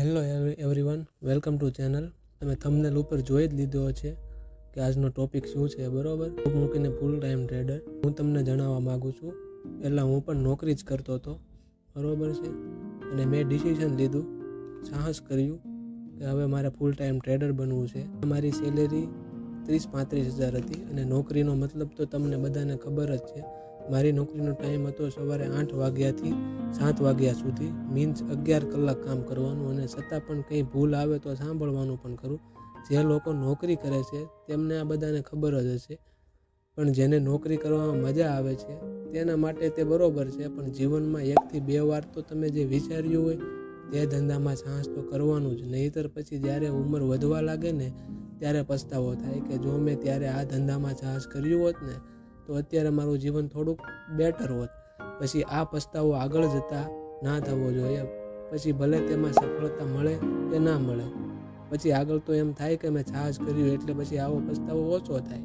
Hello everyone, welcome to channel. તમે thumbnail ઉપર જોઈ જ લીધો છે કે આજનો ટોપિક શું છે, બરોબર. મૂકીને ફૂલ ટાઈમ ટ્રેડર હું તમને જણાવવા માગું છું. પહેલાં હું પણ નોકરી જ કરતો હતો, બરોબર છે, અને મેં ડિસિઝન લીધું, સાહસ કર્યું કે હવે મારે ફૂલ ટાઈમ ટ્રેડર બનવું છે. મારી સેલેરી 30-35 હજાર હતી અને નોકરીનો મતલબ તો તમને બધાને ખબર જ છે. મારી નોકરીનો ટાઈમ હતો સવારે 8 વાગ્યાથી 7 વાગ્યા સુધી, મીન્સ 11 કલાક કામ કરવાનું, અને છતાં પણ કંઈ ભૂલ આવે તો સાંભળવાનું પણ ખરું. જે લોકો નોકરી કરે છે તેમને આ બધાને ખબર જ હશે, પણ જેને નોકરી કરવામાં મજા આવે છે તેના માટે તે બરોબર છે. પણ જીવનમાં 1 થી 2 વાર તો તમે જે વિચાર્યું હોય તે ધંધામાં સાહસ તો કરવાનું જ, નહીંતર પછી જ્યારે ઉંમર વધવા લાગે ને ત્યારે પસ્તાવો થાય કે જો મેં ત્યારે આ ધંધામાં સાહસ કર્યું હોત ને તો અત્યારે મારું જીવન થોડુંક બેટર હોત. પછી આ પસ્તાવો આગળ જતા ના થવો જોઈએ. પછી ભલે તેમાં સફળતા મળે કે ના મળે, પછી આગળ તો એમ થાય કે મેં સાહસ કર્યું એટલે પછી આવો પસ્તાવો ઓછો થાય.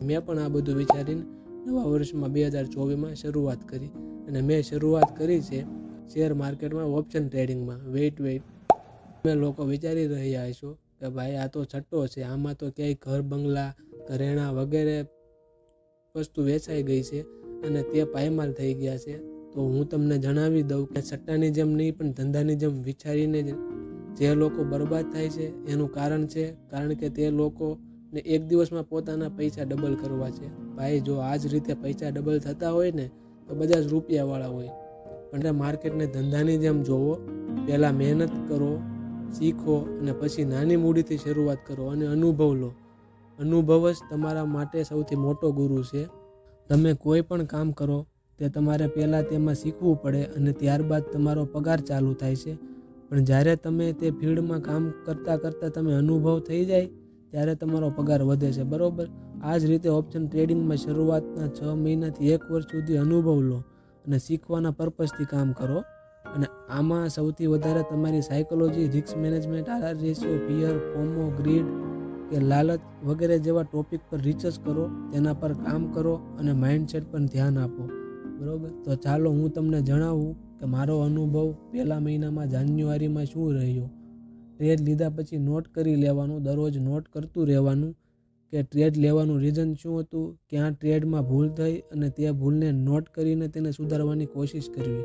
મેં પણ આ બધું વિચારીને નવા વર્ષમાં 2024માં શરૂઆત કરી, અને મેં શરૂઆત કરી છે શેર માર્કેટમાં, ઓપ્શન ટ્રેડિંગમાં. વેઇટ તમે લોકો વિચારી રહ્યા છો કે ભાઈ આ તો છટ્ટો છે, આમાં તો ક્યાંય ઘર બંગલા ઘરેણાં વગેરે વસ્તુ વેચાઈ ગઈ છે અને તે પાયમાલ થઈ ગયા છે. તો હું તમને જણાવી દઉં કે સટ્ટાની જેમ નહીં પણ ધંધાની જેમ વિચારીને જે લોકો બરબાદ થાય છે એનું કારણ કે તે લોકોને એક દિવસમાં પોતાના પૈસા ડબલ કરવા છે. ભાઈ જો આ જ રીતે પૈસા ડબલ થતા હોય ને તો બધા જ રૂપિયાવાળા હોય. પણ માર્કેટને ધંધાની જેમ જોવો, પહેલાં મહેનત કરો, શીખો, અને પછી નાની મૂડીથી શરૂઆત કરો અને અનુભવ લો. અનુભવ જ તમારા માટે સૌથી મોટો ગુરુ છે. તમે કોઈ પણ કામ કરો તે તમારે પહેલાં તેમાં શીખવું પડે અને ત્યારબાદ તમારો પગાર ચાલુ થાય છે. પણ જ્યારે તમે તે ફિલ્ડમાં કામ કરતાં કરતાં તમે અનુભવ થઈ જાય ત્યારે તમારો પગાર વધે છે, બરાબર. આ જ રીતે ઓપ્શન ટ્રેડિંગમાં શરૂઆતના 6 મહિનાથી 1 વર્ષ સુધી અનુભવ લો અને શીખવાના પર્પઝથી કામ કરો. અને આમાં સૌથી વધારે તમારી psychology, risk management, R ratio, fear, FOMO, greed કે લાલચ વગેરે જેવા ટોપિક પર રિસર્ચ કરો, તેના પર કામ કરો અને માઇન્ડસેટ પર ધ્યાન આપો, બરાબર. તો ચાલો હું તમને જણાવું કે મારો અનુભવ પહેલા મહિનામાં જાન્યુઆરીમાં શું રહ્યો. ટ્રેડ લીધા પછી નોટ કરી લેવાનું, દરરોજ નોટ કરતું રહેવાનું કે ટ્રેડ લેવાનું રીઝન શું હતું, ક્યાં ટ્રેડમાં ભૂલ થઈ, અને તે ભૂલને નોટ કરીને તેને સુધારવાની કોશિશ કરવી.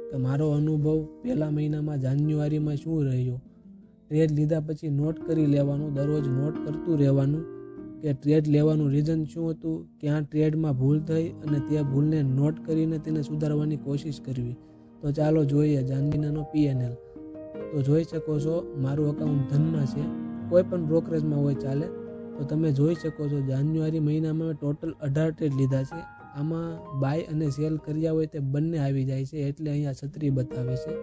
કે મારો અનુભવ પહેલા મહિનામાં જાન્યુઆરીમાં શું રહ્યો. ટ્રેડ લીધા પછી નોટ કરી લેવાનું, દરરોજ નોટ કરતું રહેવાનું કે ટ્રેડ લેવાનું રીઝન શું હતું, ક્યાં ટ્રેડમાં ભૂલ થઈ, અને તે ભૂલને નોટ કરીને તેને સુધારવાની કોશિશ કરવી. તો ચાલો જોઈએ જાન્યુઆરીનો PNL. તો જોઈ શકો છો મારું અકાઉન્ટ ધનમાં છે, કોઈ પણ બ્રોકરેજમાં હોય ચાલે. તો તમે જોઈ શકો છો જાન્યુઆરી મહિનામાં ટોટલ 18 ટ્રેડ લીધા છે. આમાં બાય અને સેલ કર્યા હોય તે બંને આવી જાય છે, એટલે અહીંયા છત્રી બતાવે છે.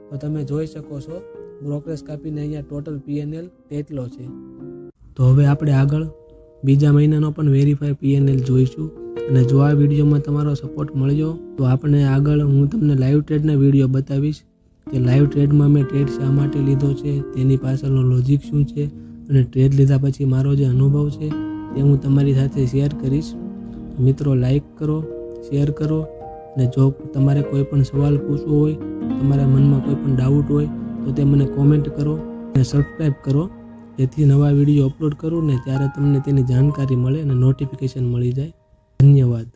તો તમે જોઈ શકો છો બ્રોકરેજ કાપીને અહીંયા ટોટલ PNL તેટલો છે. તો હવે આપણે આગળ બીજા મહિનાનો પણ વેરીફાઈ PNL જોઈશું. અને જો આ વિડીયોમાં તમારો સપોર્ટ મળ્યો તો આપણે આગળ હું તમને લાઈવ ટ્રેડના વિડીયો બતાવીશ કે લાઈવ ટ્રેડમાં મેં ટ્રેડ શા માટે લીધો છે, તેની પાછળનો લોજિક શું છે, અને ટ્રેડ લીધા પછી મારો જે અનુભવ છે તે હું તમારી સાથે શેર કરીશ. મિત્રો, લાઈક કરો, શેર કરો, અને જો તમારે કોઈ પણ સવાલ પૂછવો હોય, તમારા મનમાં કોઈ પણ ડાઉટ હોય તો તે મને કોમેન્ટ કરો અને સબસ્ક્રાઈબ કરો, જેથી નવા વિડીયો અપલોડ કરું ને ત્યારે તમને તેની જાણકારી મળે અને નોટિફિકેશન મળી જાય. ધન્યવાદ.